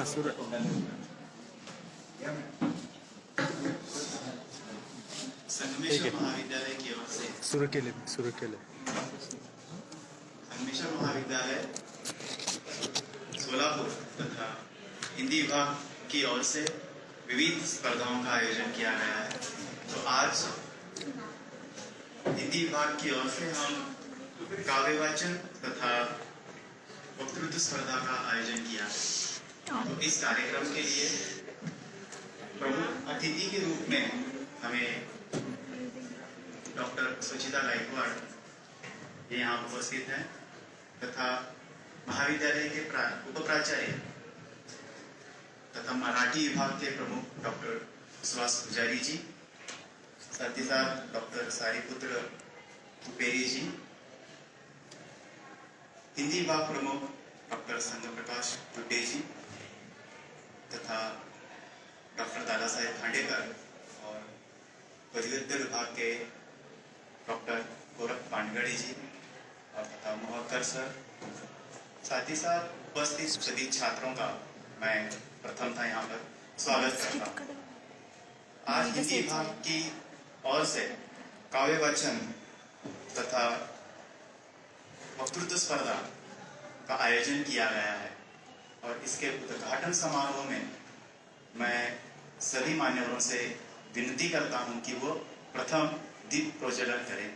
सुरू संगमेश्वर महाविद्यालय की ओर से सुरू केले संगमेश्वर महाविद्यालय सोलापुर तथा हिंदी विभाग की ओर से विविध स्पर्धाओं का आयोजन किया गया है। तो आज हिंदी विभाग की ओर से हम काव्य वाचन तथा वक्तृत्व स्पर्धा का आयोजन किया। तो इस कार्यक्रम के लिए प्रमुख अतिथि के रूप में हमें डॉक्टर सुचिता गायकवाड़ ये यहाँ उपस्थित हैं तथा महाविद्यालय के उप प्राचार्य तथा मराठी विभाग के प्रमुख डॉक्टर सुहास पुजारी जी, साथ ही साथ डॉक्टर सारीपुत्र तुपेरी जी, हिंदी विभाग प्रमुख डॉक्टर संग प्रकाश टुटे जी तथा डॉक्टर दादा साहेब खांडेकर और पदव्युत्तर विभाग के डॉक्टर गोरख पांडगड़ी जी और तथा मोहकर सर, साथ ही साथ उपस्थित सभी छात्रों का मैं प्रथमतः यहाँ पर स्वागत करता हूँ। आज हिंदी विभाग की ओर से काव्य वाचन तथा वक्तृत्व स्पर्धा का आयोजन किया गया है और इसके उद्घाटन समारोह में मैं सभी मान्यवरों से विनती करता हूं कि वो प्रथम दीप प्रज्वलन करें।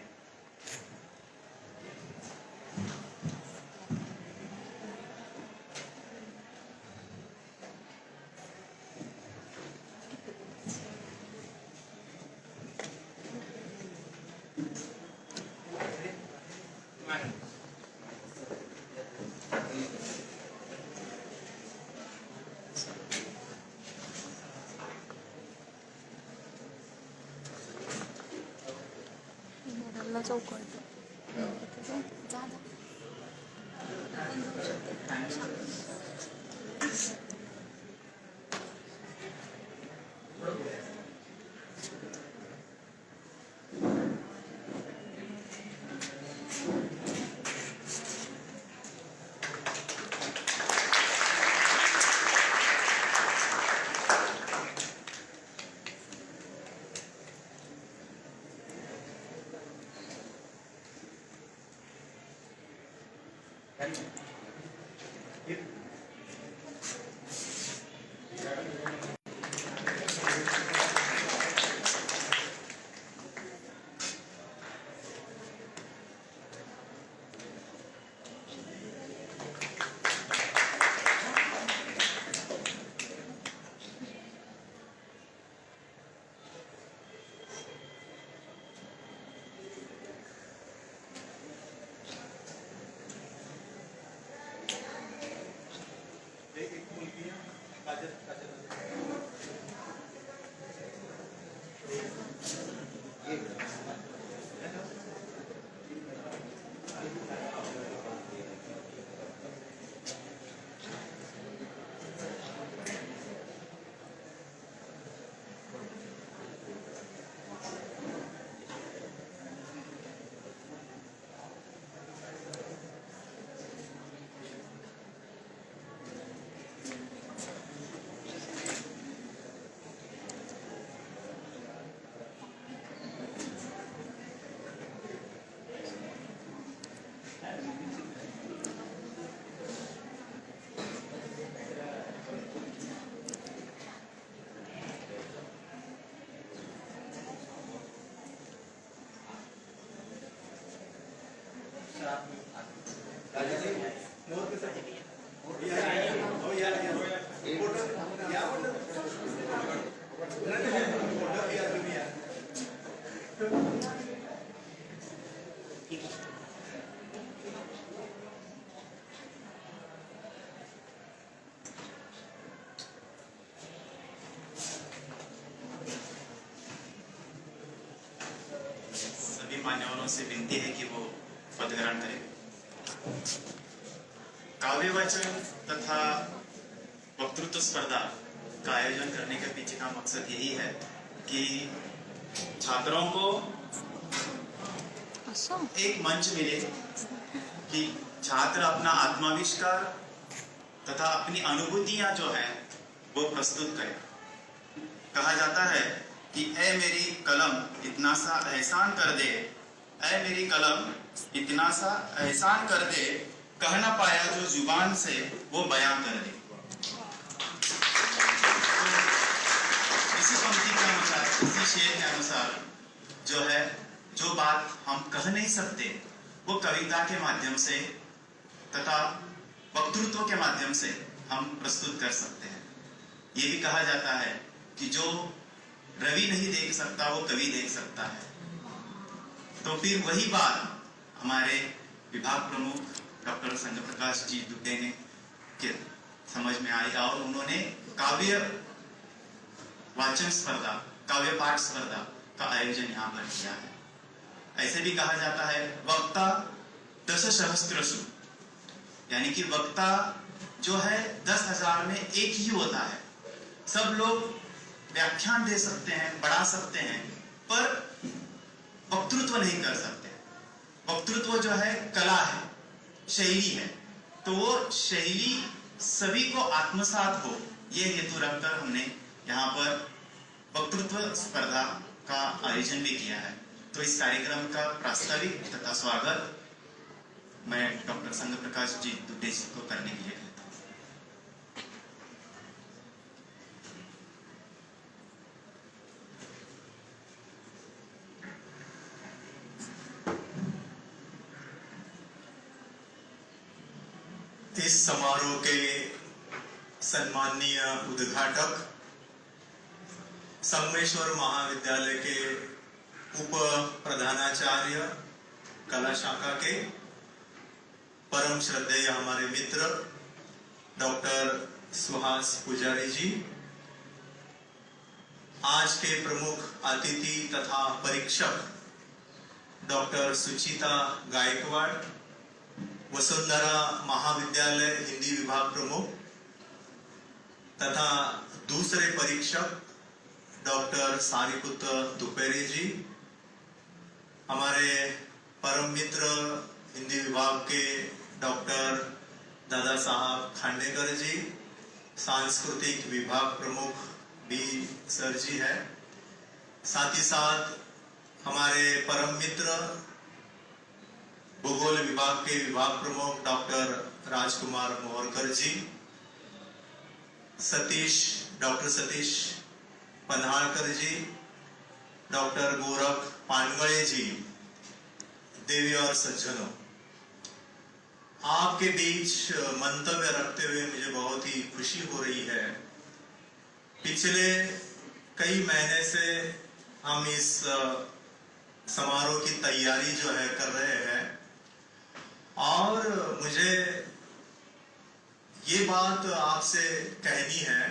मान्यवरों से विनती है कि वो पद ग्रहण करें। काव्य वाचन तथा वक्तृत्व स्पर्धा का आयोजन करने के पीछे का मकसद यही है कि छात्रों को एक मंच मिले कि छात्र अपना आत्माविष्कार तथा अपनी अनुभूतियां जो है वो प्रस्तुत करें। कहा जाता है कि ऐ मेरी कलम इतना सा एहसान कर दे, ऐ मेरी कलम इतना सा एहसान कर दे, कह ना पाया जो जुबान से वो बयां कर दे। इसी पंक्ति के अनुसार, इसी शेर के अनुसार जो है, जो बात हम कह नहीं सकते वो कविता के माध्यम से तथा वक्तृत्व के माध्यम से हम प्रस्तुत कर सकते हैं। ये भी कहा जाता है कि जो रवि नहीं देख सकता वो कवि देख सकता है। तो फिर वही बात हमारे विभाग प्रमुख डॉक्टर संजय प्रकाश जी दुबे ने के समझ में आई और उन्होंने काव्य वाचन स्पर्धा, काव्य पाठ स्पर्धा का आयोजन यहाँ पर किया है। ऐसे भी कहा जाता है वक्ता दश सहस्त्रसु, यानी कि वक्ता जो है 10,000 में एक ही होता है। सब लोग व्याख्यान दे सकते हैं, पढ़ा सकते हैं, पर वक्तृत्व नहीं कर सकते। वक्तृत्व जो है कला है, शैली है, तो वो शैली सभी को आत्मसात हो, ये हेतु रखकर हमने यहाँ पर वक्तृत्व स्पर्धा का आयोजन भी किया है। तो इस कार्यक्रम का प्रास्ताविक तथा स्वागत मैं डॉक्टर संजय प्रकाश जी दुबे जी को करने के लिए कहता हूँ। इस समारोह के सम्माननीय उद्घाटक संगमेश्वर महाविद्यालय के उप प्रधानाचार्य कला शाखा के परम श्रद्धेय हमारे मित्र डॉक्टर सुहास पुजारी जी, आज के प्रमुख अतिथि तथा परीक्षक डॉक्टर सुचिता गायकवाड़, वसुंधरा महाविद्यालय हिंदी विभाग प्रमुख तथा दूसरे परीक्षक डॉक्टर सारिपुत्र दुपेरे जी, हमारे परम मित्र हिंदी विभाग के डॉक्टर दादा साहब खांडेकर जी, सांस्कृतिक विभाग प्रमुख भी सर जी है, साथ ही साथ हमारे परम मित्र भूगोल विभाग के विभाग प्रमुख डॉक्टर राजकुमार मोहरकर जी, डॉक्टर सतीश पन्हाड़कर जी, डॉक्टर गोरख पानगड़े जी, देवी और सज्जनों, आपके बीच मंतव्य रखते हुए मुझे बहुत ही खुशी हो रही है। पिछले कई महीने से हम इस समारोह की तैयारी जो है कर रहे हैं और मुझे ये बात आपसे कहनी है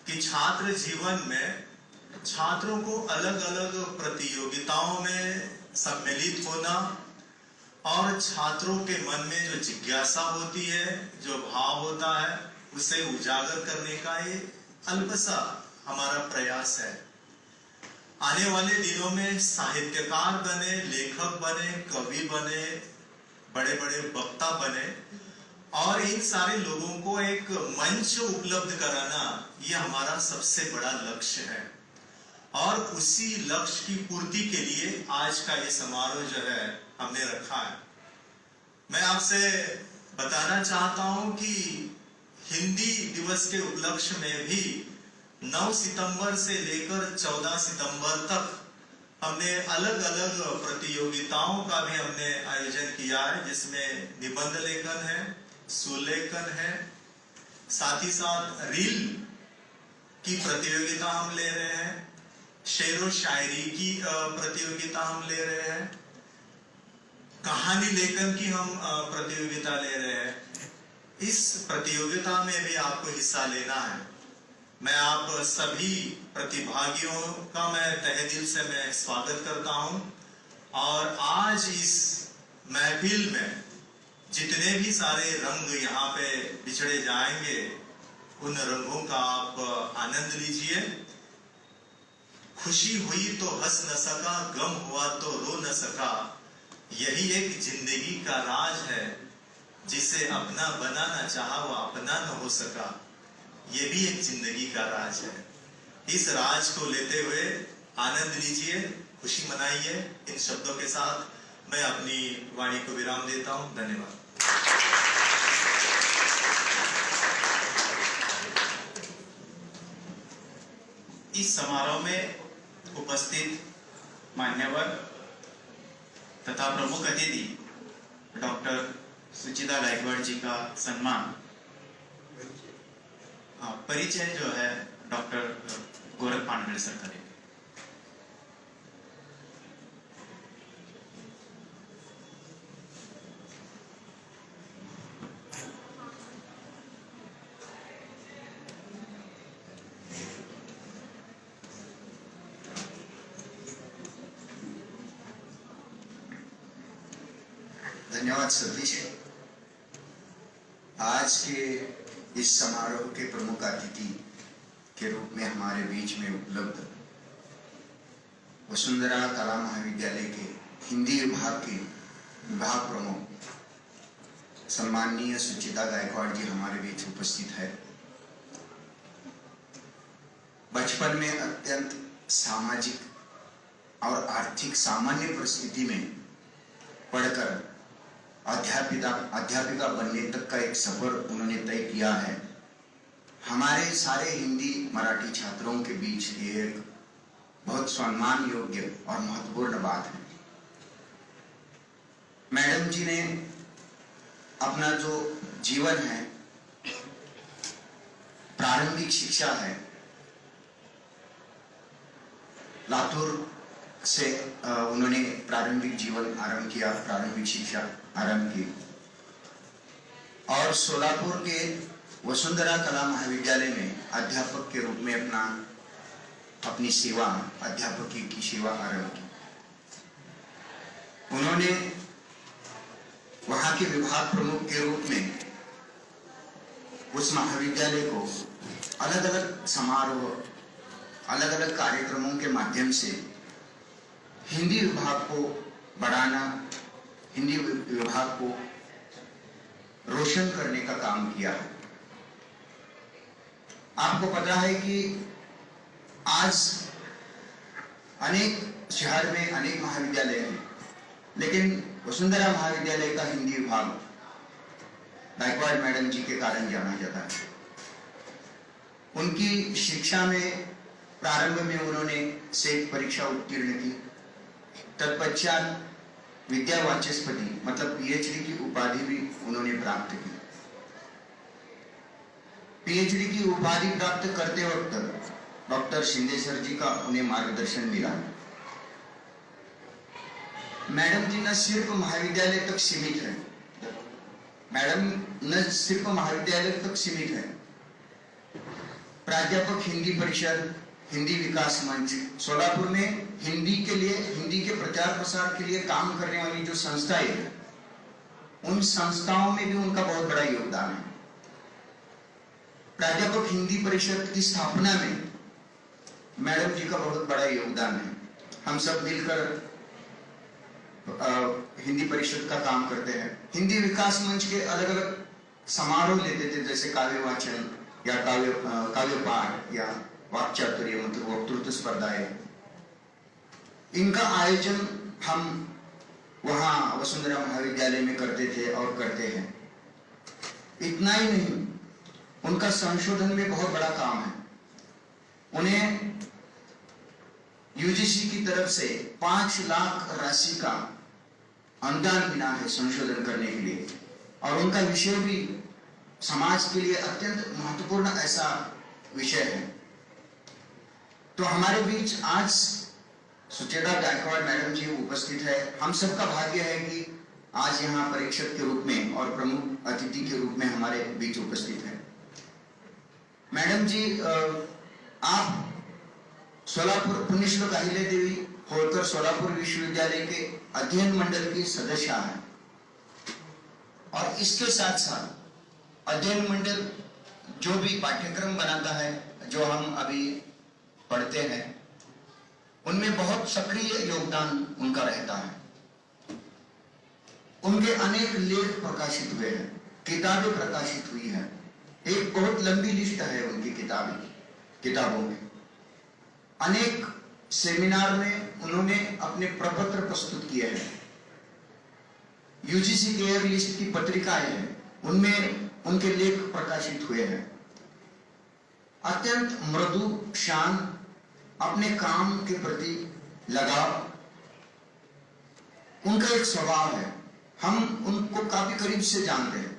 कि छात्र जीवन में छात्रों को अलग अलग प्रतियोगिताओं में सम्मिलित होना और छात्रों के मन में जो जिज्ञासा होती है, जो भाव होता है, उसे उजागर करने का ये अल्पसा हमारा प्रयास है। आने वाले दिनों में साहित्यकार बने, लेखक बने, कवि बने, बड़े बड़े वक्ता बने और इन सारे लोगों को एक मंच उपलब्ध कराना, ये हमारा सबसे बड़ा लक्ष्य है और उसी लक्ष्य की पूर्ति के लिए आज का ये समारोह जो है हमने रखा है। मैं आपसे बताना चाहता हूं कि हिंदी दिवस के उपलक्ष्य में भी 9 सितंबर से लेकर 14 सितंबर तक हमने अलग अलग प्रतियोगिताओं का भी हमने आयोजन किया है, जिसमें निबंध लेखन है, सुलेखन है, साथ ही साथ रील की प्रतियोगिता हम ले रहे हैं, शेरो शायरी की प्रतियोगिता हम ले रहे हैं, कहानी लेखन की हम प्रतियोगिता ले रहे हैं। इस प्रतियोगिता में भी आपको हिस्सा लेना है। मैं आप सभी प्रतिभागियों का मैं तहे दिल से मैं स्वागत करता हूं और आज इस महफिल में जितने भी सारे रंग यहाँ पे बिछड़े जाएंगे, उन रंगों का आप आनंद लीजिए। खुशी हुई तो हंस न सका, गम हुआ तो रो न सका, यही एक जिंदगी का राज है। जिसे अपना बनाना चाहा वो अपना न हो सका, ये भी एक जिंदगी का राज है। इस राज को लेते हुए आनंद लीजिए, खुशी मनाइए। इन शब्दों के साथ मैं अपनी वाणी को विराम देता हूं। धन्यवाद। इस समारोह में उपस्थित मान्यवर तथा प्रमुख अतिथि डॉक्टर सुचिता गायकवाड़ जी का सम्मान, परिचय जो है डॉक्टर गोरख पांडे सर करेंगे। धन्यवाद सतीश। आज के इस समारोह के प्रमुख अतिथि के रूप में हमारे बीच में उपलब्ध वसुंधरा कला महाविद्यालय के हिंदी विभाग के विभाग प्रमुख सम्माननीय सुचिता गायकवाड़ जी हमारे बीच उपस्थित है। बचपन में अत्यंत सामाजिक और आर्थिक सामान्य परिस्थिति में पढ़कर अध्यापिका बनने तक का एक सफर उन्होंने तय किया है। हमारे सारे हिंदी मराठी छात्रों के बीच ये एक बहुत सम्मान योग्य और महत्वपूर्ण बात है। मैडम जी ने अपना जो जीवन है, प्रारंभिक शिक्षा है, लातूर से उन्होंने प्रारंभिक जीवन आरंभ किया, प्रारंभिक शिक्षा आरंभ की और सोलापुर के वसुंधरा कला महाविद्यालय में अध्यापक के रूप में अपनी सेवा, अध्यापकी की सेवा आरंभ की। उन्होंने वहां के विभाग प्रमुख के रूप में उस महाविद्यालय को अलग अलग समारोह, अलग अलग कार्यक्रमों के माध्यम से हिंदी विभाग को बढ़ाना, हिंदी विभाग को रोशन करने का काम किया है। आपको पता है कि आज अनेक शहर में अनेक महाविद्यालय हैं, लेकिन वसुंधरा महाविद्यालय का हिंदी विभाग गायकवाड़ मैडम जी के कारण जाना जाता है। उनकी शिक्षा में प्रारंभ में उन्होंने सेट परीक्षा उत्तीर्ण की, तत्पश्चात विद्या वाचस्पति मतलब पीएचडी की उपाधि भी उन्होंने प्राप्त की। पीएचडी की उपाधि प्राप्त करते वक्त डॉक्टर शिंदे सर जी का उन्हें मार्गदर्शन मिला। मैडम जी न सिर्फ महाविद्यालय तक सीमित है, मैडम न सिर्फ महाविद्यालय तक सीमित है, प्राध्यापक हिंदी परिषद, हिंदी विकास मंच, सोलापुर में हिंदी के लिए, हिंदी के प्रचार प्रसार के लिए काम करने वाली जो संस्थाएं हैं, उन संस्थाओं में भी उनका बहुत बड़ा योगदान है। प्राध्यापक हिंदी परिषद की स्थापना में मैडम जी का बहुत बड़ा योगदान है। हम सब मिलकर हिंदी परिषद का काम करते हैं। हिंदी विकास मंच के अलग अलग समारोह लेते थे, जैसे काव्य वाचन या काव्य पाठ या वाक्चातुर्य मतलब वक्तृत्व स्पर्धाएं। इनका आयोजन हम वहां वसुंधरा महाविद्यालय में करते थे और करते हैं। इतना ही नहीं, उनका संशोधन में बहुत बड़ा काम है। उन्हें यूजीसी की तरफ से 5 लाख राशि का अनुदान मिला है संशोधन करने के लिए, और उनका विषय भी समाज के लिए अत्यंत महत्वपूर्ण ऐसा विषय है। तो हमारे बीच आज सुचिता गायकवाड़ मैडम जी उपस्थित है। हम सबका भाग्य है कि आज यहाँ परीक्षक के रूप में और प्रमुख अतिथि के रूप में हमारे बीच उपस्थित है। मैडम जी, आप सोलापुर पुण्यश्लोक अहिल्या देवी होळकर सोलापुर विश्वविद्यालय के अध्ययन मंडल की सदस्य हैं, और इसके साथ साथ अध्ययन मंडल जो भी पाठ्यक्रम बनाता है, जो हम अभी पढ़ते हैं, उनमें बहुत सक्रिय योगदान उनका रहता है। उनके अनेक लेख प्रकाशित हुए हैं, किताबें प्रकाशित हुई हैं। एक बहुत लंबी लिस्ट है उनकी किताबों में। अनेक सेमिनार में उन्होंने अपने प्रपत्र प्रस्तुत किए हैं। यूजीसी केयर लिस्ट की पत्रिकाएं हैं, उनमें उनके लेख प्रकाशित हुए हैं। अत्यंत मृदु, शांत, अपने काम के प्रति लगाव, उनका एक स्वभाव है। हम उनको काफी करीब से जानते हैं।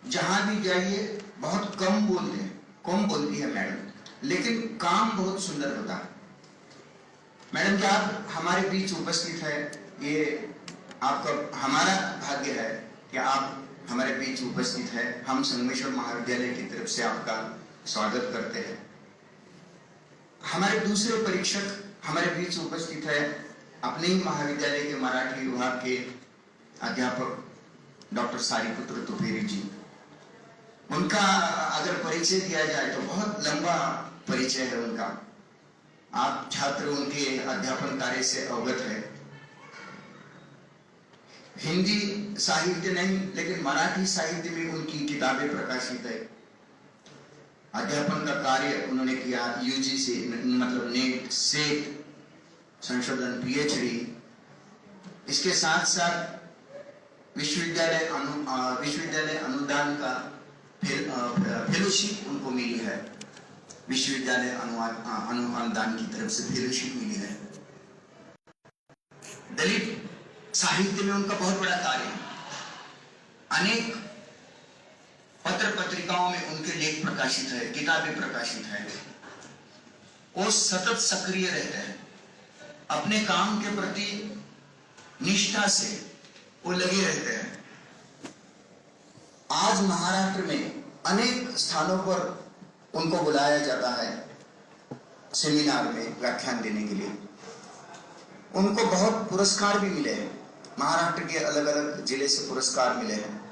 जहां भी जाइए बहुत कम बोलते हैं, कम बोलती है मैडम, लेकिन काम बहुत सुंदर होता है। मैडम जी, आप हमारे बीच उपस्थित है, ये आपका हमारा भाग्य है कि आप हमारे बीच उपस्थित है। हम संगमेश्वर महाविद्यालय की तरफ से आपका स्वागत करते हैं। हमारे दूसरे परीक्षक हमारे बीच उपस्थित है, अपने ही महाविद्यालय के मराठी विभाग के अध्यापक डॉक्टर सारीपुत्र तुपेरी जी। उनका अगर परिचय दिया जाए तो बहुत लंबा परिचय है उनका। आप छात्र उनके अध्यापन कार्य से अवगत है। हिंदी साहित्य नहीं, लेकिन मराठी साहित्य में उनकी किताबें प्रकाशित है। अध्यापन का कार्य उन्होंने किया, यूजीसी मतलब नेट, सेट, संशोधन, पीएचडी। इसके साथ साथ विश्वविद्यालय अनुदान का फेलोशिप उनको मिली है। विश्वविद्यालय अनुदान की तरफ से फेलोशिप मिली है। दलित साहित्य में उनका बहुत बड़ा कार्य है। अनेक पत्र पत्रिकाओं में उनके लेख प्रकाशित है, किताबें प्रकाशित है। वो सतत सक्रिय रहते हैं, अपने काम के प्रति निष्ठा से वो लगे रहते हैं। आज महाराष्ट्र में अनेक स्थानों पर उनको बुलाया जाता है सेमिनार में व्याख्यान देने के लिए। उनको बहुत पुरस्कार भी मिले हैं, महाराष्ट्र के अलग अलग जिले से पुरस्कार मिले हैं।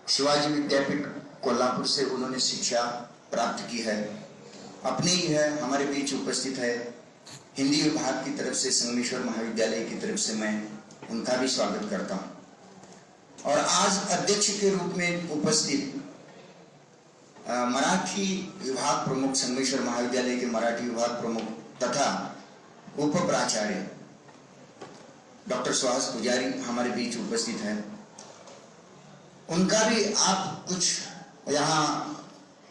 शिवाजी विद्यापीठ कोल्हापुर से उन्होंने शिक्षा प्राप्त की है। अपनी ही है, हमारे बीच उपस्थित है। हिंदी विभाग की तरफ से संगमेश्वर महाविद्यालय की तरफ से मैं उनका भी स्वागत करता हूं। और आज अध्यक्ष के रूप में उपस्थित मराठी विभाग प्रमुख, संगमेश्वर महाविद्यालय के मराठी विभाग प्रमुख तथा उप प्राचार्य डॉक्टर सुहास पुजारी हमारे बीच उपस्थित है। उनका भी आप कुछ यहाँ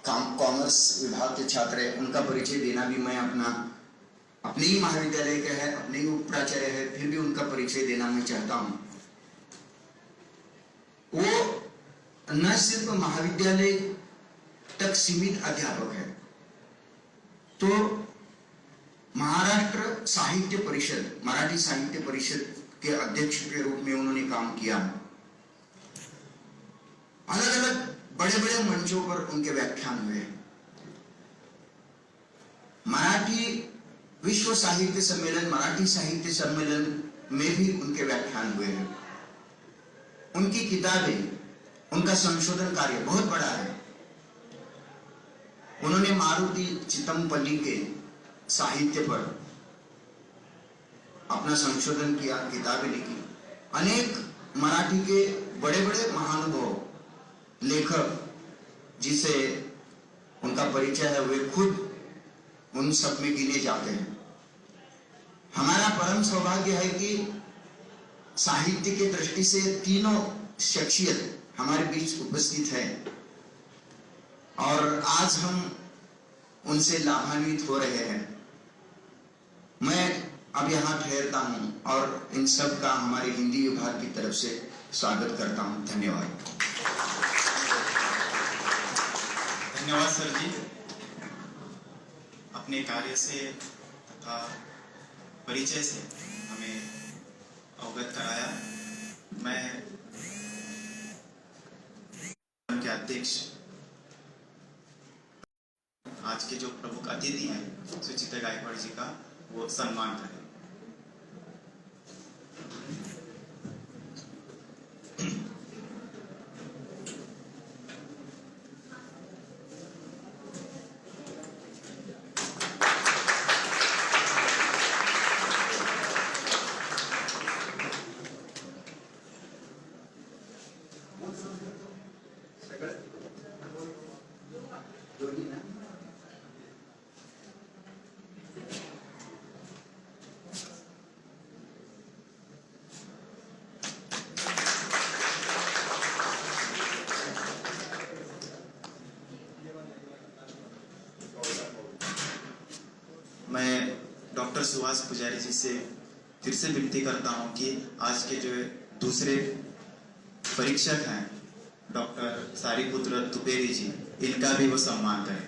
कॉमर्स विभाग के छात्र है, उनका परिचय देना भी मैं अपने ही महाविद्यालय का है, अपने ही उप प्राचार्य है, फिर भी उनका परिचय देना मैं चाहता हूं। वो न सिर्फ महाविद्यालय तक सीमित अध्यापक है, तो महाराष्ट्र साहित्य परिषद, मराठी साहित्य परिषद के अध्यक्ष के रूप में उन्होंने काम किया। अलग अलग बड़े बड़े मंचों पर उनके व्याख्यान हुए। मराठी विश्व साहित्य सम्मेलन, मराठी साहित्य सम्मेलन में भी उनके व्याख्यान हुए हैं। उनकी किताबें, उनका संशोधन कार्य बहुत बड़ा है। उन्होंने मारुति चितमपल्ली के साहित्य पर अपना संशोधन किया, किताबें लिखी। अनेक मराठी के बड़े बड़े महानुभव, लेखक जिसे उनका परिचय है, वे खुद उन सब में गिने जाते हैं। हमारा परम सौभाग्य है कि साहित्य की दृष्टि से तीनों शख्सियत हमारे बीच उपस्थित है और आज हम उनसे लाभान्वित हो रहे हैं। मैं अब यहाँ ठहरता हूँ और इन सब का हमारे हिंदी विभाग की तरफ से स्वागत करता हूँ। धन्यवाद। धन्यवाद सर जी, अपने कार्य से तथा परिचय से हमें अवगत कराया। मैं उनके अध्यक्ष, आज के जो प्रमुख अतिथि हैं सुचिता गायकवाड़ जी का वो सम्मान करें। डॉक्टर सुहास पुजारी जी से फिर से विनती करता हूं कि आज के जो दूसरे परीक्षक हैं डॉक्टर सारीपुत्र तुपेरी जी, इनका भी वो सम्मान करें।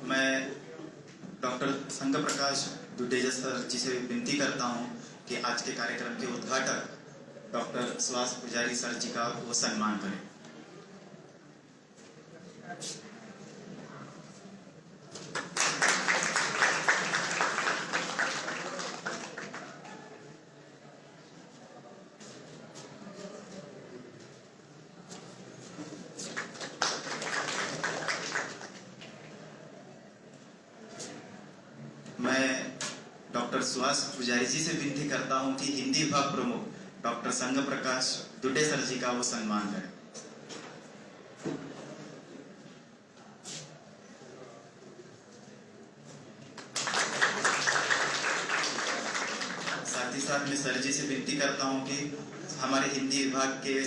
मैं डॉक्टर संघ प्रकाश दुडेजा सर जी से विनती करता हूं कि आज के कार्यक्रम के उद्घाटक डॉक्टर सुहास पुजारी सर जी का वो सम्मान करें। मैं डॉक्टर सुहास पुजारी जी से विनती करता हूं कि हिंदी विभाग प्रमुख डॉक्टर संघ प्रकाश दुडे सर जी का वो सम्मान करें। साथ ही साथ मैं सर जी से विनती करता हूं कि हमारे हिंदी विभाग के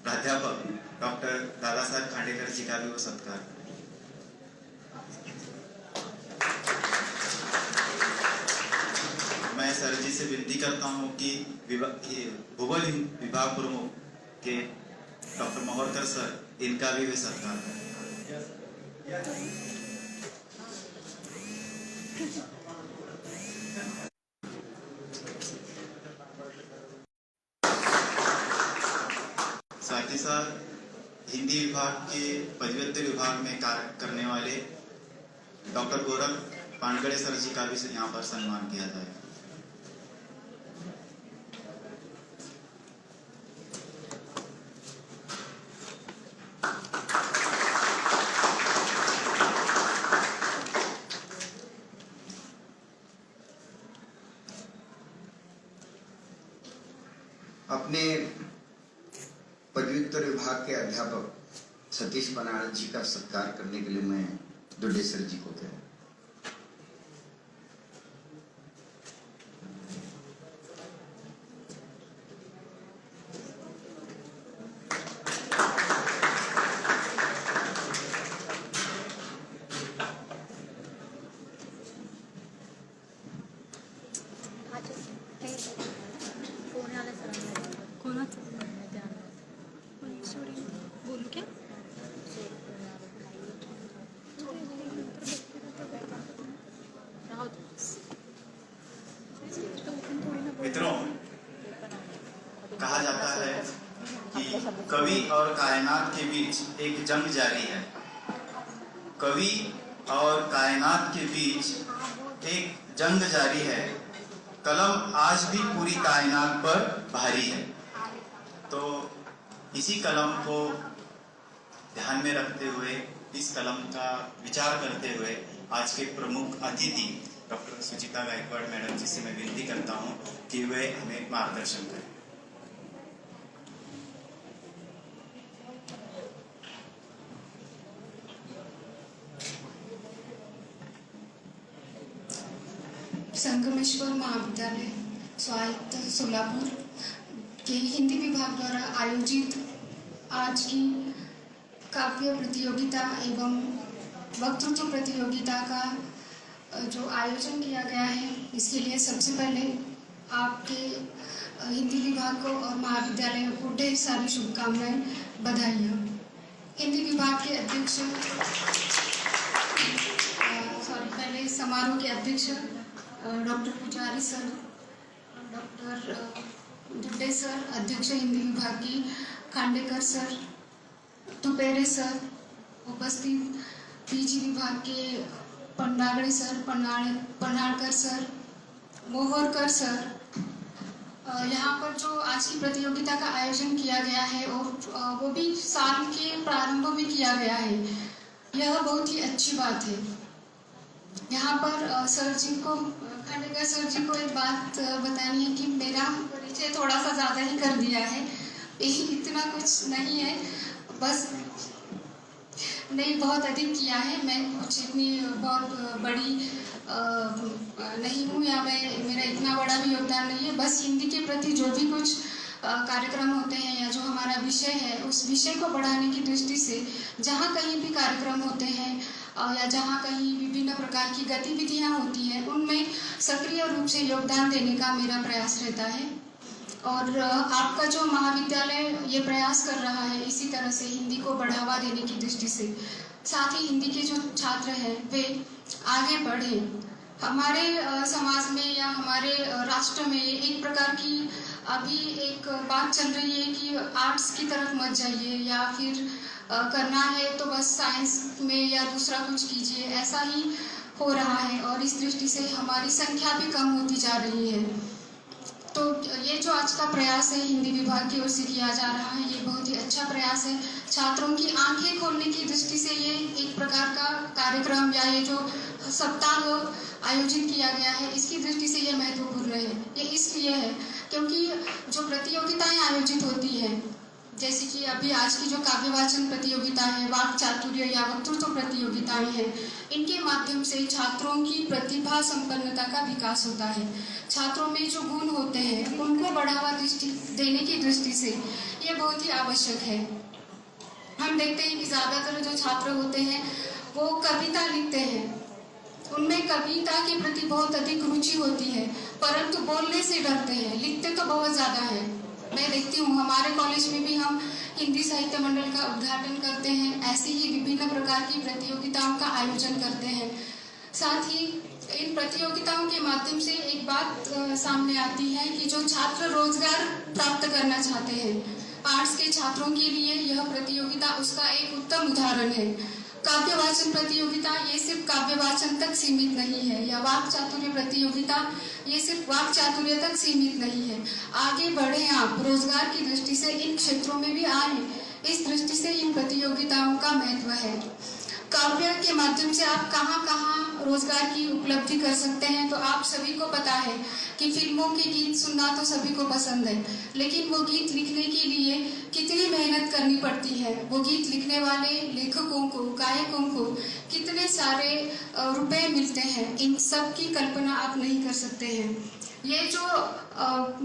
प्राध्यापक डॉक्टर दादा साहेब खांडेकर जी का भी वो सत्कार करें। मैं सर जी से विनती करता हूं कि भूगोल विभाग प्रमुख के डॉक्टर मोहरकर सर, इनका भी वे सत्कार करें। साथ ही साथ हिंदी विभाग के पदव्युत्तर विभाग में कार्य करने वाले डॉक्टर गौरव पानगड़े सर जी का भी यहाँ पर सम्मान किया जाएगा। अपने पदव्युत्तर विभाग के अध्यापक सतीश बनारस जी का सत्कार करने के लिए मैं दुडे सर जी को कहूँ। बोलू क्या? मित्रों, कहा जाता है कि कवि और कायनात के बीच एक जंग जारी है। कवि और कायनात के बीच एक जंग जारी है। कलम आज भी पूरी कायनात पर भारी है। तो इसी कलम को ध्यान में रखते हुए, इस कलम का विचार करते हुए आज के प्रमुख अतिथि डॉक्टर सुचिता गायकवाड़ मैडम जी से मैं विनती करता हूं कि वे हमें मार्गदर्शन करें। संगमेश्वर महाविद्यालय स्वायत्त सोलापुर के हिंदी विभाग द्वारा आयोजित आज की काव्य प्रतियोगिता एवं वक्तृत्व प्रतियोगिता का जो आयोजन किया गया है, इसके लिए सबसे पहले आपके हिंदी विभाग को और महाविद्यालय को ढेर सारी शुभकामनाएं, बधाइयाँ। हिंदी विभाग के अध्यक्ष पहले समारोह के अध्यक्ष डॉक्टर पुजारी सर, डॉक्टर दुड्डे सर, अध्यक्ष हिंदी विभाग की खांडेकर सर, तुपेरे सर, उपस्थित पीजी विभाग के पंडागड़े सर, पन्हाड़कर सर, मोहरकर सर, यहाँ पर जो आज की प्रतियोगिता का आयोजन किया गया है और वो भी साल के प्रारंभ में किया गया है, यह बहुत ही अच्छी बात है। यहाँ पर सर जी को, खांडेकर सर जी को एक बात बतानी है कि मेरा परिचय थोड़ा सा ज़्यादा ही कर दिया है, इतना कुछ नहीं है, बस नहीं बहुत अधिक किया है। मैं कुछ इतनी बहुत बड़ी नहीं हूँ, या मेरा इतना बड़ा भी योगदान नहीं है। बस हिंदी के प्रति जो भी कुछ कार्यक्रम होते हैं या जो हमारा विषय है, उस विषय को बढ़ाने की दृष्टि से जहाँ कहीं भी कार्यक्रम होते हैं या जहाँ कहीं विभिन्न प्रकार की गतिविधियाँ होती हैं, उनमें सक्रिय रूप से योगदान देने का मेरा प्रयास रहता है। और आपका जो महाविद्यालय ये प्रयास कर रहा है इसी तरह से हिंदी को बढ़ावा देने की दृष्टि से, साथ ही हिंदी के जो छात्र हैं वे आगे बढ़ें। हमारे समाज में या हमारे राष्ट्र में एक प्रकार की अभी एक बात चल रही है कि आर्ट्स की तरफ मत जाइए, या फिर करना है तो बस साइंस में या दूसरा कुछ कीजिए, ऐसा ही हो रहा है। और इस दृष्टि से हमारी संख्या भी कम होती जा रही है। तो ये जो आज का प्रयास है हिंदी विभाग की ओर से किया जा रहा है, ये बहुत ही अच्छा प्रयास है। छात्रों की आंखें खोलने की दृष्टि से ये एक प्रकार का कार्यक्रम या ये जो सप्ताह आयोजित किया गया है, इसकी दृष्टि से ये महत्वपूर्ण है। ये इसलिए है क्योंकि जो प्रतियोगिताएं आयोजित होती हैं, जैसे कि अभी आज की जो काव्य वाचन प्रतियोगिता है, वाक चातुर्य या वक्तृत्व प्रतियोगिताएं हैं, इनके माध्यम से छात्रों की प्रतिभा संपन्नता का विकास होता है। छात्रों में जो गुण होते हैं उनको बढ़ावा देने की दृष्टि से ये बहुत ही आवश्यक है। हम देखते हैं कि ज़्यादातर जो छात्र होते हैं वो कविता लिखते हैं, उनमें कविता के प्रति बहुत अधिक रुचि होती है, परंतु बोलने से डरते हैं। लिखते तो बहुत ज़्यादा है। मैं देखती हूँ हमारे कॉलेज में भी हम हिंदी साहित्य मंडल का उद्घाटन करते हैं, ऐसे ही विभिन्न प्रकार की प्रतियोगिताओं का आयोजन करते हैं। साथ ही इन प्रतियोगिताओं के माध्यम से एक बात सामने आती है कि जो छात्र रोजगार प्राप्त करना चाहते हैं, आर्ट्स के छात्रों के लिए यह प्रतियोगिता उसका एक उत्तम उदाहरण है। काव्य वाचन प्रतियोगिता ये सिर्फ काव्य वाचन तक सीमित नहीं है, या वाक चातुर्य प्रतियोगिता ये सिर्फ वाक चातुर्य तक सीमित नहीं है। आगे बढ़े आप रोजगार की दृष्टि से इन क्षेत्रों में भी आए, इस दृष्टि से इन प्रतियोगिताओं का महत्व है। काव्य के माध्यम से आप कहाँ कहाँ रोजगार की उपलब्धि कर सकते हैं, तो आप सभी को पता है कि फिल्मों के गीत सुनना तो सभी को पसंद है, लेकिन वो गीत लिखने के लिए कितनी मेहनत करनी पड़ती है। वो गीत लिखने वाले लेखकों को, गायकों को कितने सारे रुपए मिलते हैं, इन सब की कल्पना आप नहीं कर सकते हैं। ये जो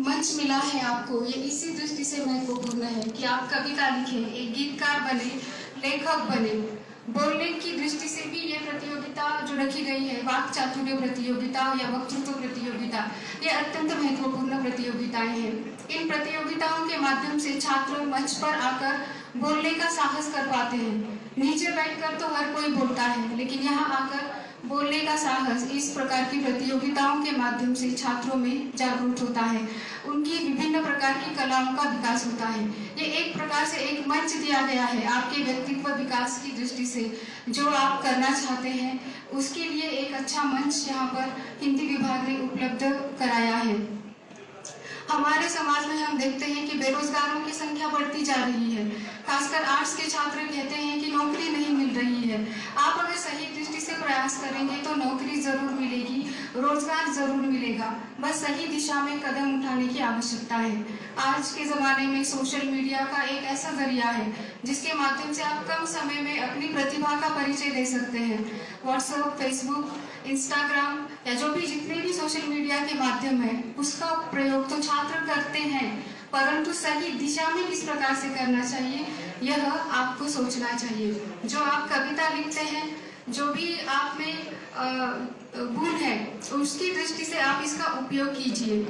मंच मिला है आपको, ये इसी दृष्टि से महत्वपूर्ण है कि आप कविता लिखें, एक गीतकार बने, लेखक बने। बोलने की दृष्टि से भी ये प्रतियोगिता जो रखी गई है, वाक चातुर्य प्रतियोगिता या वक्तृत्व प्रतियोगिता, ये अत्यंत महत्वपूर्ण प्रतियोगिताएं हैं। इन प्रतियोगिताओं के माध्यम से छात्र मंच पर आकर बोलने का साहस कर पाते हैं। नीचे बैठकर तो हर कोई बोलता है, लेकिन यहाँ आकर बोलने का साहस इस प्रकार की प्रतियोगिताओं के माध्यम से छात्रों में जागरूक होता है। उनकी विभिन्न प्रकार की कलाओं का विकास होता है। ये एक प्रकार से एक मंच दिया गया है आपके व्यक्तित्व विकास की दृष्टि से। जो आप करना चाहते हैं उसके लिए एक अच्छा मंच यहाँ पर हिंदी विभाग ने उपलब्ध कराया है। हमारे समाज में हम देखते हैं कि बेरोजगारों की संख्या बढ़ती जा रही है। खासकर आर्ट्स के छात्र कहते हैं कि नौकरी नहीं मिल रही है। आप अगर सही दृष्टि से प्रयास करेंगे तो नौकरी जरूर मिलेगी, रोजगार जरूर मिलेगा। बस सही दिशा में कदम उठाने की आवश्यकता है। आज के ज़माने में सोशल मीडिया का एक ऐसा जरिया है जिसके माध्यम से आप कम समय में अपनी प्रतिभा का परिचय दे सकते हैं। व्हाट्सएप, फेसबुक, इंस्टाग्राम या जो भी जितने भी सोशल मीडिया के माध्यम है, उसका प्रयोग तो छात्र करते हैं, परंतु सही दिशा में किस प्रकार से करना चाहिए यह आपको सोचना चाहिए। जो आप कविता लिखते हैं, जो भी आप में गुण है, उसकी दृष्टि से आप इसका उपयोग कीजिए।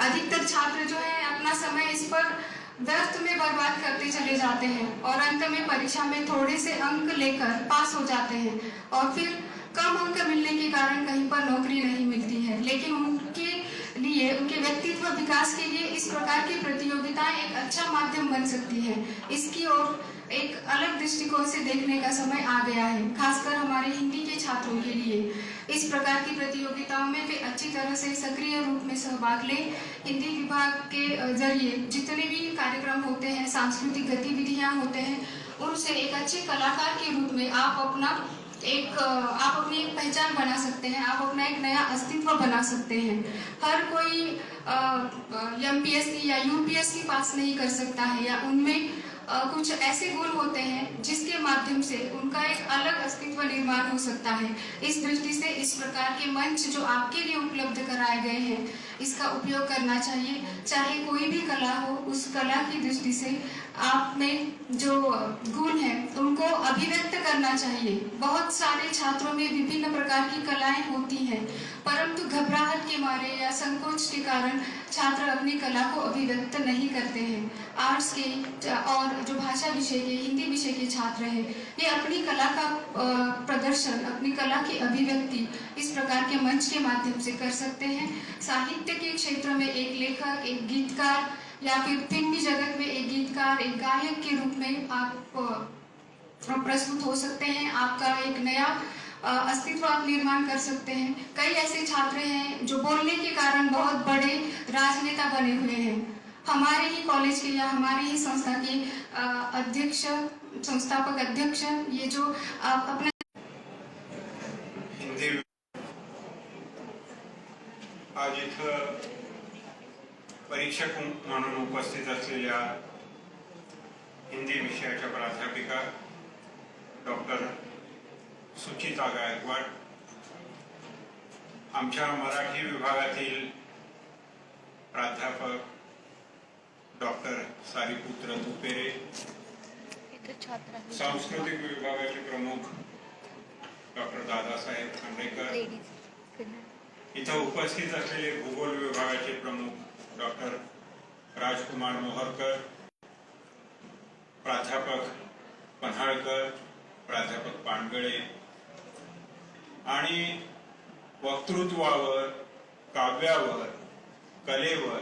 अधिकतर छात्र जो है अपना समय इस पर व्यर्थ में बर्बाद करते चले जाते हैं और अंत में परीक्षा में थोड़े से अंक लेकर पास हो जाते हैं और फिर कम अंक मिलने के कारण कहीं पर नौकरी नहीं मिलती है। लेकिन उनके लिए, उनके व्यक्तित्व विकास के लिए इस प्रकार की प्रतियोगिताएं एक अच्छा माध्यम बन सकती है। इसकी ओर एक अलग दृष्टिकोण से देखने का समय आ गया है, खासकर हमारे हिंदी के छात्रों के लिए। इस प्रकार की प्रतियोगिताओं में वे अच्छी तरह से सक्रिय रूप में सहभाग लें। हिंदी विभाग के जरिए जितने भी कार्यक्रम होते हैं, सांस्कृतिक गतिविधियां होते हैं, उनसे एक अच्छे कलाकार के रूप में आप अपना आप अपनी एक पहचान बना सकते हैं, आप अपना एक नया अस्तित्व बना सकते हैं। हर कोई एमपीएससी या यूपीएससी पास नहीं कर सकता है, या उनमें कुछ ऐसे गुण होते हैं जिसके माध्यम से उनका एक अलग अस्तित्व निर्माण हो सकता है। इस दृष्टि से इस प्रकार के मंच जो आपके लिए उपलब्ध कराए गए हैं, इसका उपयोग करना चाहिए। चाहे कोई भी कला हो, उस कला की दृष्टि से आप में जो गुण है उनको अभिव्यक्त करना चाहिए। बहुत सारे छात्रों में विभिन्न प्रकार की कलाएं होती हैं, परंतु घबराहट के मारे या संकोच के कारण छात्र अपनी कला को अभिव्यक्त नहीं करते हैं। आर्ट्स के और जो भाषा विषय के, हिंदी विषय के छात्र हैं, ये अपनी कला का प्रदर्शन, अपनी कला की अभिव्यक्ति इस प्रकार के मंच के माध्यम से कर सकते हैं। साहित्य के क्षेत्र में एक लेखक, एक गीतकार, या फिर फिल्मी जगत में एक गीतकार, एक गायक के रूप में आप प्रस्तुत हो सकते हैं। आपका एक नया अस्तित्व आप निर्माण कर सकते हैं। कई ऐसे छात्र हैं जो बोलने के कारण बहुत बड़े राजनेता बने हुए हैं। हमारे ही कॉलेज के या हमारे ही संस्था के अध्यक्ष, संस्थापक अध्यक्ष, ये जो अपने हिंदी आज इथं परीक्षक म्हणून उपस्थित असलेल्या हिंदी विषयाच्या प्राध्यापिका डॉक्टर सुचिता गायकवाड, आमच्या मराठी विभागातील प्राध्यापक डॉक्टर सारीपुत्र तुपेरे, सांस्कृतिक विभागाचे प्रमुख डॉक्टर दादासाहेब खांडेकर, इथं उपस्थित असलेले भूगोल विभागाचे प्रमुख डॉक्टर राजकुमार मोहरकर, प्राध्यापक पन्हाळकर, प्राध्यापक पानगळे आणि वक्तृत्वावर, काव्यावर, कलेवर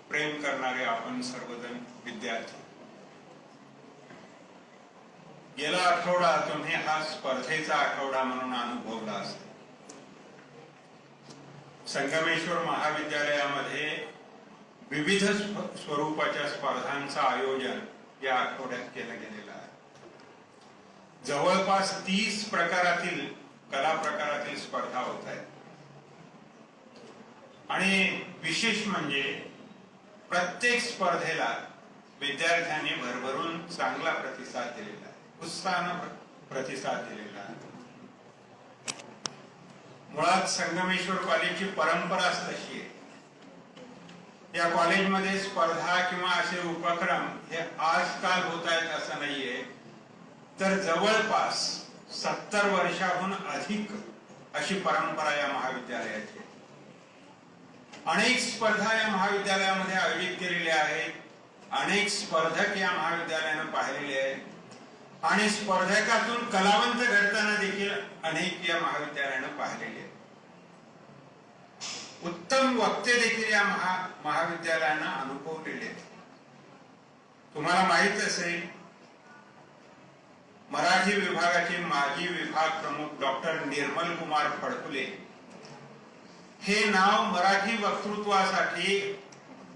प्रेम करणारे आपण सर्वजण विद्यार्थी, गेला आठवडा तुम्ही हा स्पर्धेचा आठवडा म्हणून अनुभवला असेल. संगमेश्वर महाविद्यालयामध्ये विविध स्वरूपाच्या स्पर्धांचं आयोजन या आठवड्यात केलं गेलेलं आहे. जवळपास 30 प्रकारातील कला प्रकारातील स्पर्धा होत आहेत आणि विशेष म्हणजे प्रत्येक स्पर्धेला विद्यार्थ्यांनी भरभरून चांगला प्रतिसाद दिलेला आहे, उत्साहानं प्रतिसाद दिलेला आहे. मुळात संगमेश्वर कॉलेजची परंपराच तशी आहे. या कॉलेजमध्ये स्पर्धा किंवा असे उपक्रम हे आजकाल होत आहेत असं नाहीये, तर जवळपास 70 वर्षाहून अधिक अशी परंपरा या महाविद्यालयाची. अनेक स्पर्धा या महाविद्यालयामध्ये आयोजित केलेल्या आहेत, अनेक स्पर्धक या महाविद्यालयानं पाहिलेले आहेत आणि स्पर्धकातून कलावंत घडताना देखील अनेक या महाविद्यालयानं पाहिलेले आहेत. उत्तम वक्ते देखील या महाविद्यालयानं अनुभवलेले आहेत. तुम्हाला माहित असेल, मराठी विभागाचे माजी विभाग प्रमुख डॉक्टर निर्मल कुमार फडकुले हे नाव मराठी वक्तृत्वासाठी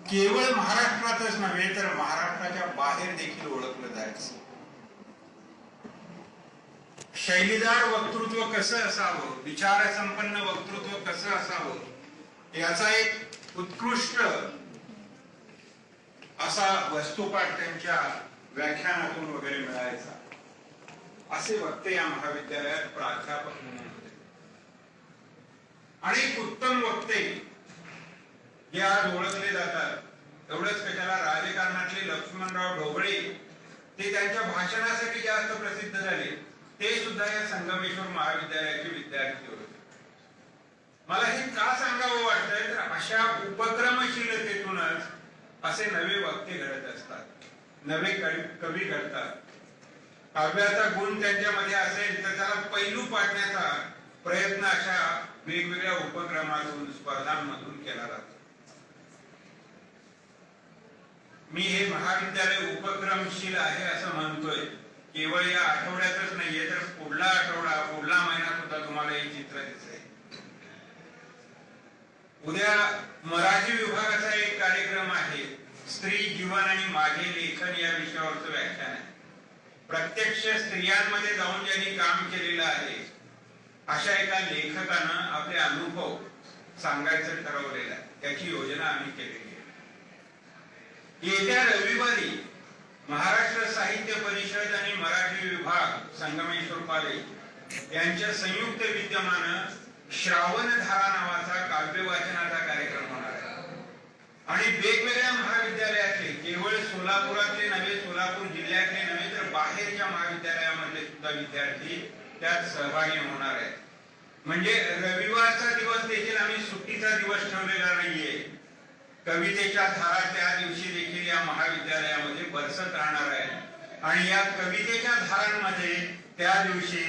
केवळ महाराष्ट्रातच नव्हे तर महाराष्ट्राच्या बाहेर देखील ओळखलं जायचं. शैलीदार वक्तृत्व कसं असावं, विचारसंपन्न वक्तृत्व कसं असावं, याचा एक उत्कृष्ट असा वस्तुपाठ त्यांच्या व्याख्यानातून वगैरे मिळायचा. असे वक्ते या महाविद्यालयात प्राध्यापक म्हणून होते. अनेक उत्तम वक्ते जे आज ओळखले जातात. एवढंच कशाला, राजकारणातले लक्ष्मणराव ढोबळे ते त्यांच्या भाषणासाठी जास्त प्रसिद्ध झाले, ते सुद्धा या संगमेश्वर महाविद्यालयाचे विद्यार्थी होते. मला हे का सांगावं वाटतंय, तर अशा उपक्रमशीलतेतूनच असे नवे वक्ते घडत असतात, नवे कवी घडतात. काव्याचा गुण त्यांच्यामध्ये असेल तर त्याला पैलू पाडण्याचा प्रयत्न अशा वेगवेगळ्या उपक्रमातून, स्पर्धांमधून केला जातो. मी हे महाविद्यालय उपक्रमशील आहे असं म्हणतोय, केवळ या आठवड्यातच नाहीये, तर पुढला आठवडा, पुढला महिना सुद्धा तुम्हाला हे चित्र दिसेल. उद्या मराठी विभागाचा एक कार्यक्रम आहे, स्त्री जीवन आणि माझे लेखन या विषयावरचं व्याख्यान आहे. प्रत्यक्ष स्त्रियांमध्ये जाऊन ज्यांनी काम केलेलं आहे अशा एका लेखकानं आपले अनुभव सांगायचं ठरवलेलं आहे. त्याची योजना आम्ही केलेली आहे. येत्या रविवारी महाराष्ट्र साहित्य परिषद आणि मराठी विभाग संगमेश्वर कॉलेज यांच्या संयुक्त विद्यमानं श्रावणधारा नावाचा काव्य वाचनाचा कार्यक्रम होणार आहे. आणि वेगवेगळ्या महाविद्यालयातले, केवळ सोलापुरातले नव्हे, सोलापूर जिल्ह्यातले नव्हे, तर बाहेरच्या महाविद्यालयामधले सुद्धा विद्यार्थी त्यात सहभागी होणार आहेत. म्हणजे रविवारचा दिवस देखील आम्ही सुट्टीचा दिवस ठेवलेला नाहीये. कवितेच्या धारा त्या दिवशी देखील या महाविद्यालयामध्ये बरसत राहणार आहे. आणि या कवितेच्या धारांमध्ये त्या दिवशी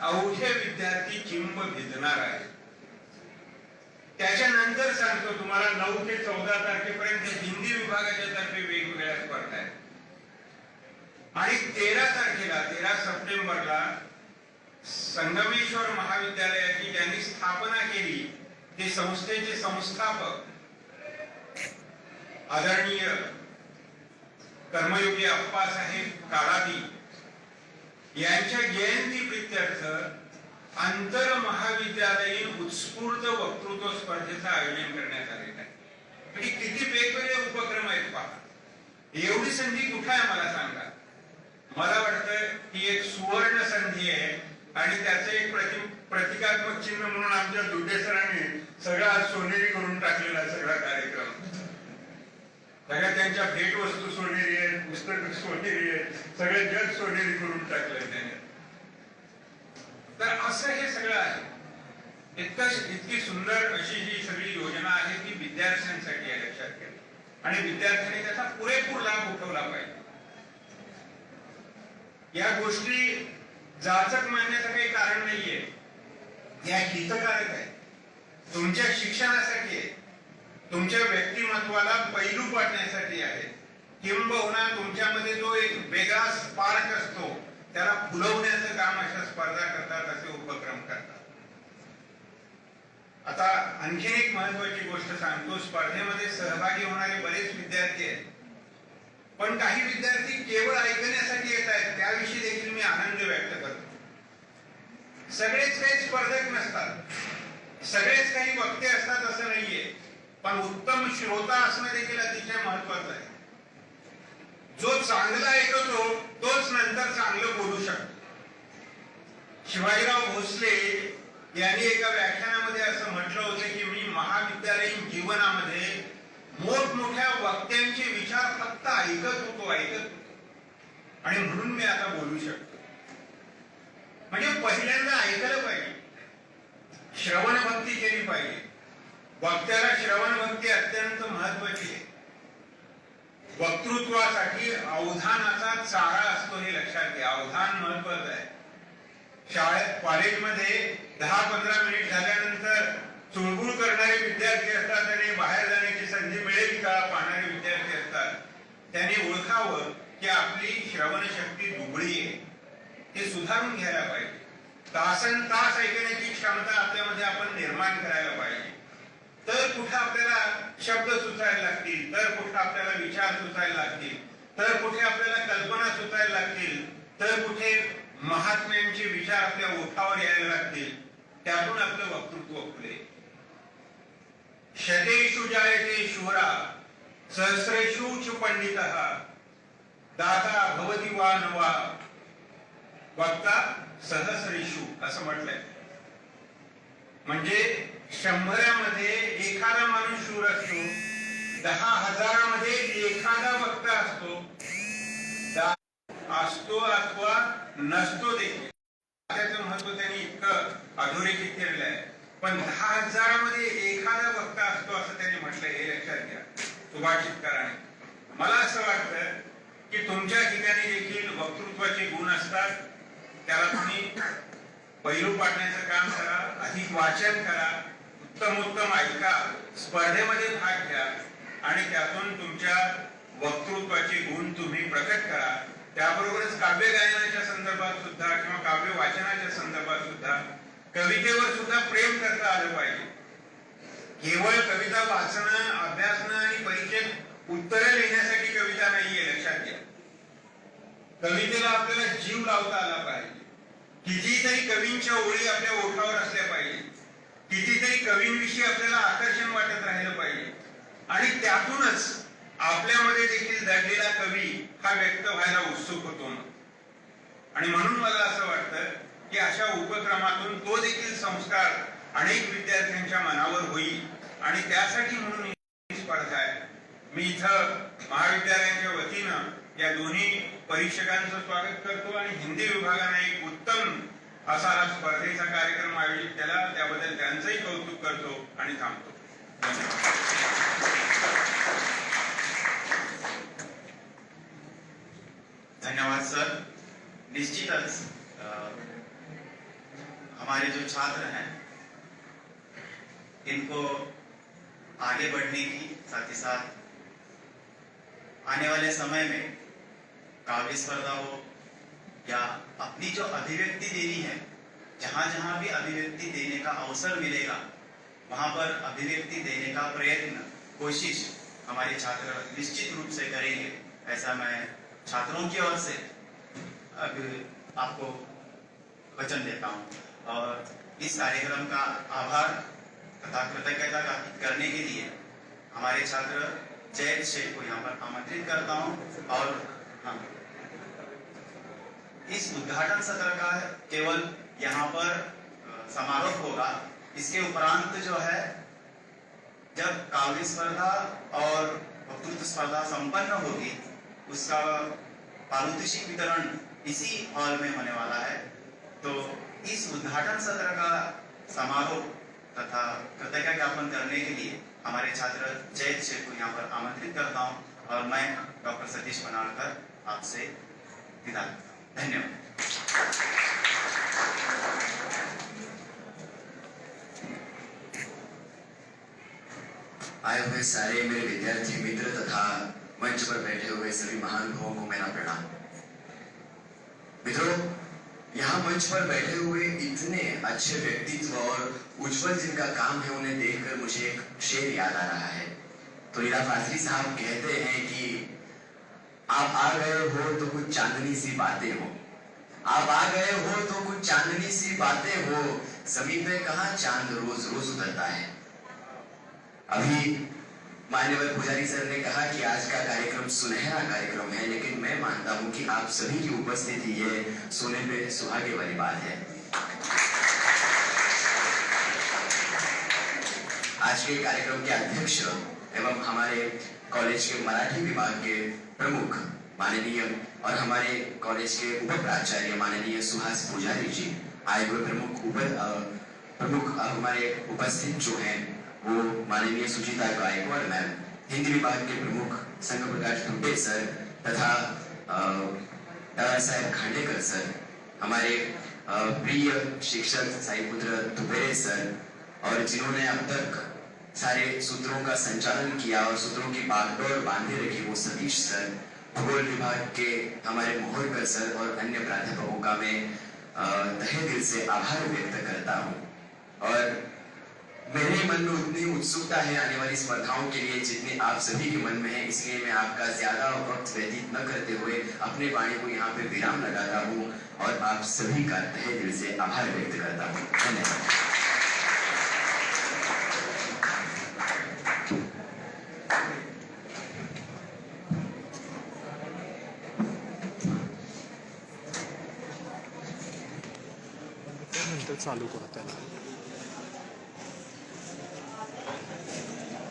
अवघे विद्यार्थी चिंब भिजणार आहे. त्याच्यानंतर सांगतो तुम्हाला 9 ते 14 तारखेपर्यंत हिंदी विभागाच्या तर्फे वेगवेगळ्या स्पर्धा आहेत. आणि 13 सप्टेंबरला संगमेश्वर महाविद्यालयाची ज्यांनी स्थापना केली ते संस्थेचे संस्थापक आदरणीय कर्मयोगी अप्पासाहेब कालादी यांच्या जयंती प्रित्यर्थ आंतर महाविद्यालयीन उत्स्फूर्त वक्तृत्व स्पर्धेचं आयोजन करण्यात आलेलं आहे. म्हणजे किती वेगवेगळे उपक्रम आहेत पहा. एवढी संधी कुठे आहे मला सांगा. मला वाटतं ही एक सुवर्ण संधी आहे. आणि त्याचं एक प्रतिकात्मक चिन्ह म्हणून आमच्या दुड्डे सरांनी सगळा सोनेरी करून टाकलेला सगळा कार्यक्रम. सगळ्या त्यांच्या भेटवस्तू सोनेरी आहेत, पुस्तक सोनेरी आहेत, सगळे जग सोनेरी करून टाकलंय त्याने. तर असं हे सगळं आहे. इतकी सुंदर अशी ही सगळी योजना आहे ती विद्यार्थ्यांसाठी आहे, लक्षात घ्या. आणि विद्यार्थ्यांनी त्याचा पुरेपूर लाभ उठवला पाहिजे. या गोष्टी जाचक मानण्याचं काही कारण नाहीये. या हितकारक आहे, तुमच्या शिक्षणासाठी आहे, तुमच्या व्यक्तिमत्वाला पैलू पाडण्यासाठी आहे. किंबहुना तुमच्यामध्ये जो एक वेगळा स्पार्क असतो त्याला फुलवण्याचं काम अशा स्पर्धा करतात, असे उपक्रम करतात. आता आणखीन एक महत्वाची गोष्ट सांगतो. स्पर्धेमध्ये सहभागी होणारे बरेच विद्यार्थी आहेत, पण काही विद्यार्थी केवळ ऐकण्यासाठी येत आहेत. त्याविषयी देखील मी आनंद व्यक्त करतो. सगळेच काही स्पर्धक नसतात, सगळेच काही वक्ते असतात असं नाहीये. पण उत्तम श्रोता असणं देखील अतिशय महत्वाचं आहे. जो चांगला ऐकतो तोच नंतर चांगलं बोलू शकतो. शिवाजीराव भोसले यांनी एका व्याख्यानामध्ये असं म्हटलं होतं की मी महाविद्यालयीन जीवनामध्ये मोठमोठ्या वक्त्यांचे विचार फक्त ऐकत होतो आणि म्हणून मी आता बोलू शकतो. म्हणजे पहिल्यांदा ऐकलं पाहिजे, श्रवण भक्ती केली पाहिजे. वक्त्याला श्रवण भक्ती अत्यंत महत्वाची आहे. वक्तृत्वासाठी अवधानाचा चारा असतो हे लक्षात घ्या. अवधान महत्वाचं आहे. शाळेत कॉलेजमध्ये 10-15 मिनिट झाल्यानंतर चुळबुळ करणारे विद्यार्थी असतात आणि बाहेर जाण्याची संधी मिळेल का पाहणारे विद्यार्थी असतात. त्यांनी ओळखावं की आपली श्रवण शक्ती दुबळी आहे, ते सुधारून घ्यायला पाहिजे. तासन तास ऐकण्याची क्षमता आपल्यामध्ये आपण निर्माण करायला पाहिजे. तर कुठे आपल्याला शब्द सुचायला लागतील, तर कुठे आपल्याला विचार सुचायला लागतील, तर कुठे आपल्याला कल्पना सुचायला लागतील, तर कुठे महात्म्यांचे विचार आपल्या ओठावर यायला लागतील. त्यातून आपलं वक्तृत्व फुलेल. शतेषु जायते शूरा सहस्रेषु च पंडितः दाता भवति वा न वा वक्ता सहस्रेषु असं म्हटलंय. म्हणजे 100मध्ये एखादा माणूस शूर असतो, 10,000मध्ये एखादा वक्ता असतो अथवा नसतो देखील. त्याचं महत्व त्यांनी इतकं अधोरेखित केलेलं आहे. पण 10,000मध्ये एखादा वक्ता असतो असं त्यांनी म्हटलंय, हे लक्षात घ्या सुभाषितकाराने. मला असं वाटतं की तुमच्या ठिकाणी देखील वक्तृत्वाचे गुण असतात. त्याला तुम्ही पैलू पाडण्याचं काम करा, अधिक वाचन करा, उत्तम ऐका, स्पर्धेमध्ये भाग घ्या आणि त्यातून तुमच्या वक्तृत्वाचे गुण तुम्ही प्रकट करा. त्याबरोबरच काव्य गायनाच्या संदर्भात सुद्धा किंवा काव्य वाचनाच्या संदर्भात सुद्धा कवितेवर सुद्धा प्रेम करता आलं पाहिजे. केवळ कविता वाचणं, अभ्यासणं आणि परीक्षेत उत्तरं लिहिण्यासाठी कविता नाहीये, लक्षात घ्या. कवितेला आपल्याला जीव लावता आला पाहिजे. कितीतरी कवींच्या ओळी आपल्या ओठावर असल्या पाहिजे. कितीतरी कवींविषयी आपल्याला आकर्षण वाटत राहिलं पाहिजे. आणि त्यातूनच आपल्यामध्ये देखील दडलेला कवी हा व्यक्त व्हायला उत्सुक होतो. आणि म्हणून मला असं वाटतं की अशा उपक्रमातून तो देखील संस्कार अनेक विद्यार्थ्यांच्या मनावर होईल. आणि त्यासाठी म्हणून ही स्पर्धा आहे. मी इथं महाविद्यालयाच्या वतीनं या दोन्ही परीक्षकांचं स्वागत करतो आणि हिंदी विभागाने एक उत्तम असा हा स्पर्धेचा कार्यक्रम आयोजित केला त्याबद्दल त्यांचंही कौतुक करतो आणि थांबतो. धन्यवाद सर. निश्चितच हमारे जो छात्र हैं इनको आगे बढ़ने की, साथ ही साथ आने वाले समय में काव्य स्पर्धा हो या अपनी जो अभिव्यक्ति देनी है, जहां जहां भी अभिव्यक्ति देने का अवसर मिलेगा वहां पर अभिव्यक्ति देने का प्रयत्न, कोशिश हमारे छात्र निश्चित रूप से करेंगे. ऐसा मैं छात्रों की ओर से अब आपको वचन देता हूं. और इस कार्यक्रम का आभार तथा कृतज्ञता व्यक्त करने के लिए हमारे छात्र जैद शेख को यहाँ पर आमंत्रित करता हूं. और हाँ, इस उद्घाटन सत्र का केवल यहाँ पर समारोह होगा. इसके उपरांत जो है, जब काव्य स्पर्धा और वक्तृत्व स्पर्धा संपन्न होगी, उसका पारितोषिक वितरण इसी हॉल में होने वाला है. तो इस उद्घाटन सत्र का समारोह तथा कृतज्ञता ज्ञापन करने के लिए हमारे छात्र जैद शेख को यहाँ पर आमंत्रित करता हूँ. और मैं डॉक्टर सतीश पनाड़कर आपसे विदा लेता हूँ. धन्यवाद. आए हुए सारे मेरे विद्यार्थी मित्र तथा मंच पर बैठे हुए सभी महानुभावों को मेरा प्रणाम. मित्रों, यहाँ मंच पर बैठे हुए इतने अच्छे व्यक्तित्व और उज्जवल जिनका काम है, उन्हें देखकर मुझे एक शेर याद आ रहा है. तो लीला फाजली साहब कहते हैं कि आप आ गए हो तो कुछ चांदनी सी बातें हो, आप आ गए हो तो कुछ चांदनी सी बातें हो, जमीन पे कहाँ चांद रोज रोज उतरता है. अभी मान्यवर पुजारी सर ने कहा कि आज का कार्यक्रम सुनहरा कार्यक्रम है, लेकिन मैं मानता हूं कि आप सभी की उपस्थिति ये सोने पे सुहागे वाली बात है. आज के कार्यक्रम के अध्यक्ष एवं हमारे कॉलेज के मराठी विभाग के प्रमुख माननीय और हमारे कॉलेज के उप प्राचार्य माननीय सुहास पुजारी जी, आए हुए प्रमुख हमारे उपस्थित जो हैं वो माननीय सुचिता गायकवाड़ मैम, हिंदी विभाग के प्रमुख संघ प्रकाश दुबे सर तथा दादा साहेब खांडेकर सर, हमारे प्रिय शिक्षक साईपुत्र दुबे सर, और जिन्होंने अब तक सारे सूत्रों का संचालन किया और सूत्रों की बागडोर बांधे रखी, वो सतीश सर, भूगोल विभाग के हमारे मोहरकर सर और अन्य प्राध्यापकों का मैं तहे दिल से आभार व्यक्त करता हूँ. और मेरे मन में उतनी उत्सुकता है आने वाली स्पर्धाओं के लिए जितनी आप सभी के मन में है, इसलिए मैं आपका ज्यादा वक्त व्यतीत न करते हुए अपने वाणी को यहाँ पे विराम लगाता हूँ और आप सभी का तहे दिल से आभार व्यक्त करता हूँ. धन्यवाद. नंतर चालू करू त्याला.